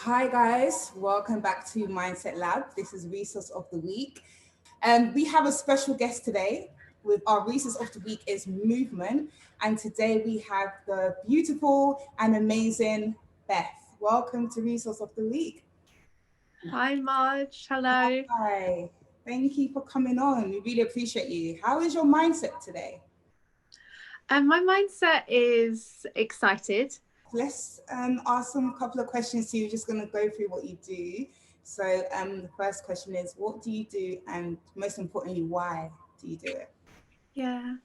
Hi guys, welcome back to Mindset Lab. This is Resource of the Week. And we have a special guest today. With our Resource of the Week is movement. And today we have the beautiful and amazing Beth. Welcome to Resource of the Week. Hi Marj, hello. Hi, thank you for coming on. We really appreciate you. How is your mindset today? My mindset is excited. Let's ask some couple of questions to you. We're just going to go through what you do. So the first question is, what do you do? And most importantly, why do you do it? Yeah.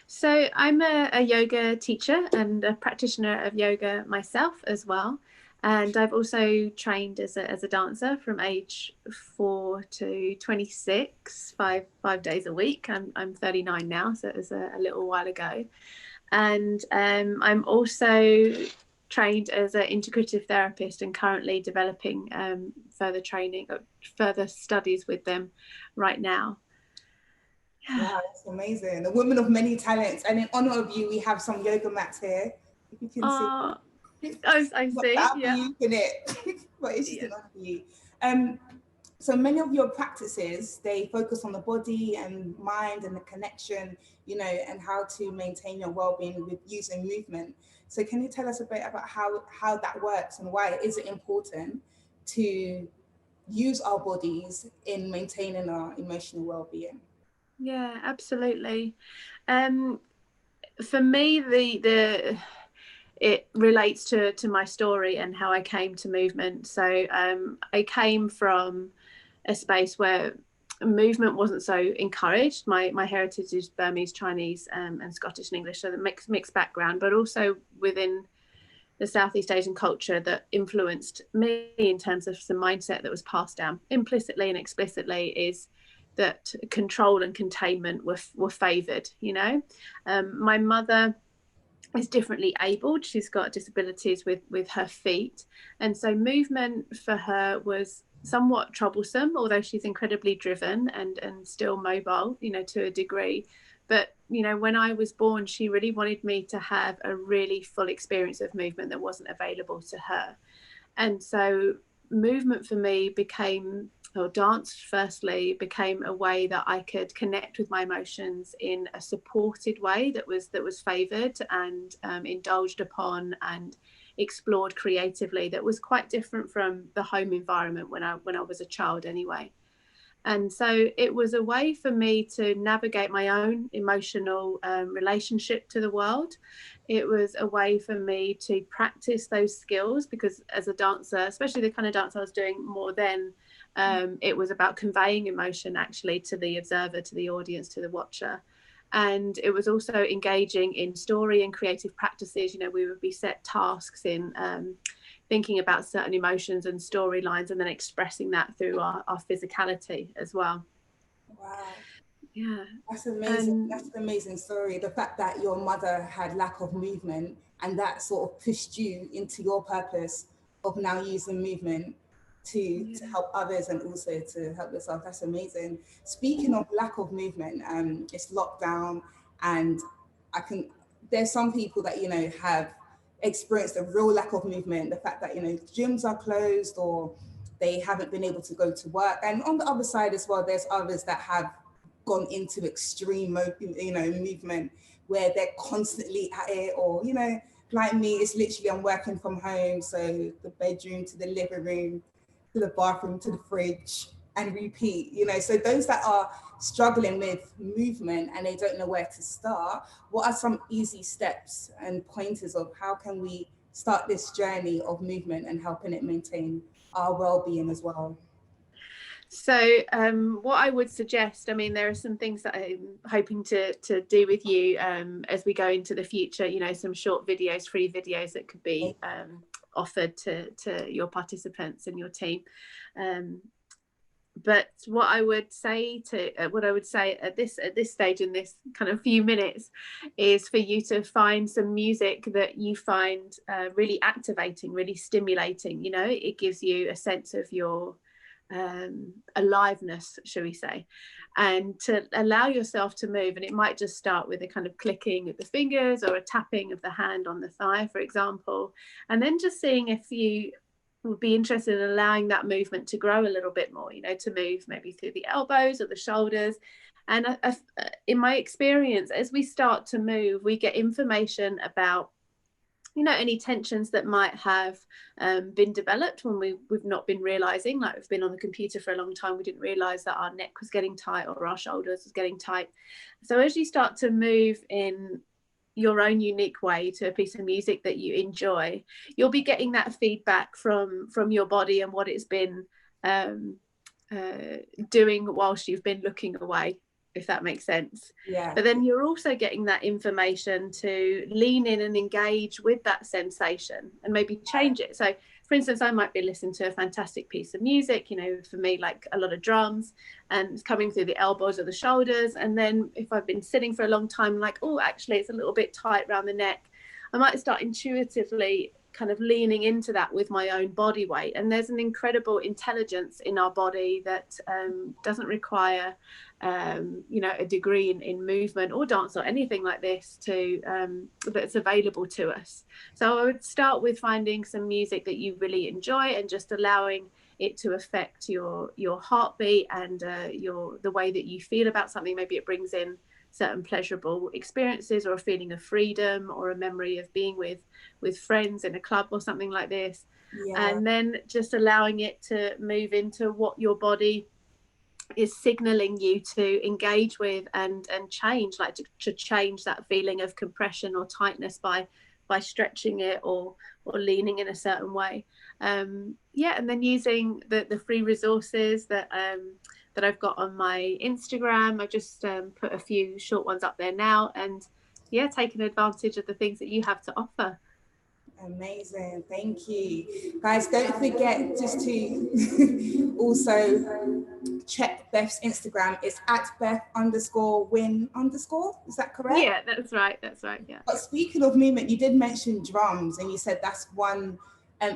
So I'm a yoga teacher and a practitioner of yoga myself as well. And I've also trained as a dancer from age 4 to 26, five days a week. I'm 39 now, so it was a little while ago. And I'm also trained as an integrative therapist and currently developing further studies with them right now. Wow, that's amazing. A woman of many talents. And in honor of you, we have some yoga mats here. If you can see. I Not see. that for Yeah. you, can it? But it's just Yeah. an honor for you. Um, so many of your practices, they focus on the body and mind and the connection, and how to maintain your well-being with using movement. So can you tell us a bit about how that works and why is it important to use our bodies in maintaining our emotional well-being? Yeah, absolutely. For me, the it relates to my story and how I came to movement. So I came from a space where movement wasn't so encouraged. My heritage is Burmese, Chinese, and Scottish and English, so the mixed background, but also within the Southeast Asian culture that influenced me in terms of some mindset that was passed down implicitly and explicitly is that control and containment were favoured. My mother is differently abled. She's got disabilities with her feet, and so movement for her was somewhat troublesome, although she's incredibly driven and still mobile, to a degree. But when I was born, she really wanted me to have a really full experience of movement that wasn't available to her. And so movement for me became, or dance firstly, became a way that I could connect with my emotions in a supported way that was favoured and indulged upon and explored creatively, that was quite different from the home environment when I was a child anyway. And so it was a way for me to navigate my own emotional relationship to the world. It was a way for me to practice those skills, because as a dancer, especially the kind of dance I was doing more then, it was about conveying emotion actually to the observer, to the audience, to the watcher. And it was also engaging in story and creative practices. We would be set tasks in thinking about certain emotions and storylines and then expressing that through our physicality as well. Wow. Yeah. That's amazing. And That's an amazing story. The fact that your mother had lack of movement and that sort of pushed you into your purpose of now using movement to yeah. help others and also to help yourself. That's amazing. Speaking of lack of movement, it's lockdown, and I can. There's some people that have experienced a real lack of movement. The fact that gyms are closed or they haven't been able to go to work, and on the other side as well, there's others that have gone into extreme movement where they're constantly at it, or like me, it's literally I'm working from home, so the bedroom to the living room to the bathroom to the fridge and repeat. So those that are struggling with movement and they don't know where to start, what are some easy steps and pointers of how can we start this journey of movement and helping it maintain our well-being as well? So what I would suggest, I mean, there are some things that I'm hoping to do with you as we go into the future, some short videos, free videos that could be offered to your participants and your team. But what I would say at this stage, in this kind of few minutes, is for you to find some music that you find really activating, really stimulating. It gives you a sense of your aliveness, shall we say, and to allow yourself to move. And it might just start with a kind of clicking of the fingers or a tapping of the hand on the thigh, for example, and then just seeing if you would be interested in allowing that movement to grow a little bit more, you know, to move maybe through the elbows or the shoulders. And in my experience, as we start to move, we get information about, you know, any tensions that might have been developed when we've not been realizing, like we've been on the computer for a long time, we didn't realize that our neck was getting tight or our shoulders was getting tight. So as you start to move in your own unique way to a piece of music that you enjoy, you'll be getting that feedback from your body and what it's been doing whilst you've been looking away, if that makes sense. Yeah. But then you're also getting that information to lean in and engage with that sensation and maybe change it. So for instance, I might be listening to a fantastic piece of music, you know, for me, like a lot of drums, and it's coming through the elbows or the shoulders. And then if I've been sitting for a long time, like, oh, actually it's a little bit tight around the neck, I might start intuitively kind of leaning into that with my own body weight. And there's an incredible intelligence in our body that doesn't require you know, a degree in movement or dance or anything like this to that's available to us. So I would start with finding some music that you really enjoy and just allowing it to affect your heartbeat and the way that you feel about something. Maybe it brings in certain pleasurable experiences or a feeling of freedom or a memory of being with friends in a club or something like this. Yeah. And then just allowing it to move into what your body is signaling you to engage with and change, like to change that feeling of compression or tightness by stretching it or leaning in a certain way. Yeah, and then using the free resources that I've got on my Instagram. I've just put a few short ones up there now, and yeah, taking advantage of the things that you have to offer. Amazing. Thank you. Guys, don't forget just to also check Beth's Instagram. It's at Beth_Win_. Is that correct? Yeah, that's right. Yeah. But speaking of movement, you did mention drums and you said that's one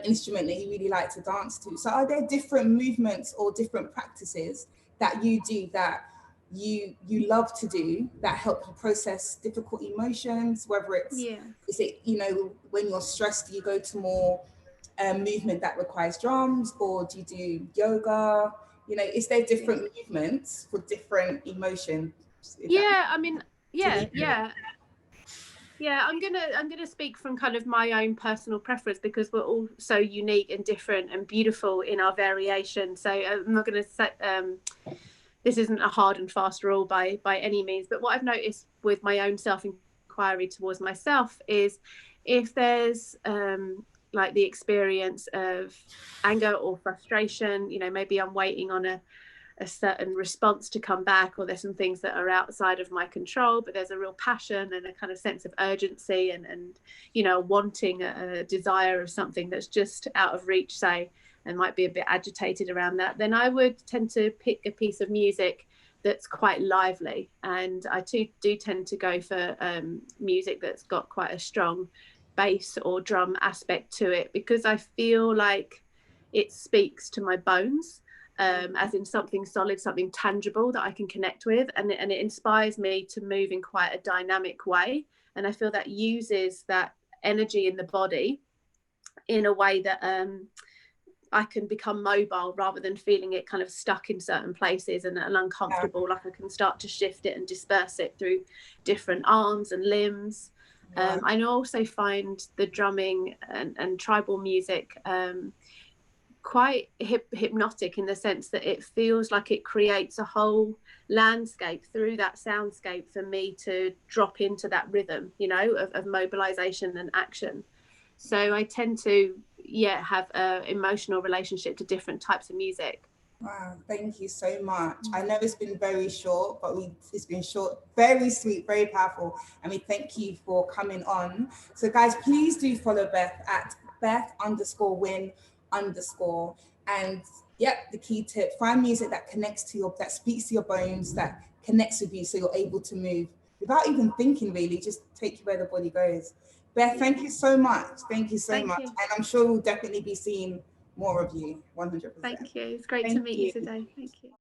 instrument that you really like to dance to. So are there different movements or different practices that you do that you love to do that help you process difficult emotions, whether it's, Yeah. is it, you know, when you're stressed, do you go to more movement that requires drums, or do you do yoga? You know, is there different movements for different emotions? Yeah, I mean, yeah. I'm gonna speak from kind of my own personal preference, because we're all so unique and different and beautiful in our variation. So I'm not gonna say this isn't a hard and fast rule by any means. But what I've noticed with my own self-inquiry towards myself is if there's like the experience of anger or frustration, you know, maybe I'm waiting on a certain response to come back, or there's some things that are outside of my control, but there's a real passion and a kind of sense of urgency and you know, wanting a desire of something that's just out of reach, say, and might be a bit agitated around that, then I would tend to pick a piece of music that's quite lively. And I do tend to go for music that's got quite a strong bass or drum aspect to it, because I feel like it speaks to my bones, as in something solid, something tangible that I can connect with, and it inspires me to move in quite a dynamic way. And I feel that uses that energy in the body in a way that I can become mobile rather than feeling it kind of stuck in certain places and uncomfortable. Like I can start to shift it and disperse it through different arms and limbs. I also find the drumming and tribal music quite hypnotic, in the sense that it feels like it creates a whole landscape through that soundscape for me to drop into that rhythm, you know, of mobilization and action. So I tend to have an emotional relationship to different types of music. Wow, thank you so much. I know it's been very short, but it's been short, very sweet, very powerful. And we thank you for coming on. So guys, please do follow Beth at Beth_Win_. And the key tip, find music that connects to that speaks to your bones, that connects with you, so you're able to move without even thinking, really, just take you where the body goes. Beth, thank you so much. Thank you so much. And I'm sure we'll definitely be seeing more of you, 100%. Thank you. It's great to meet you today. Thank you.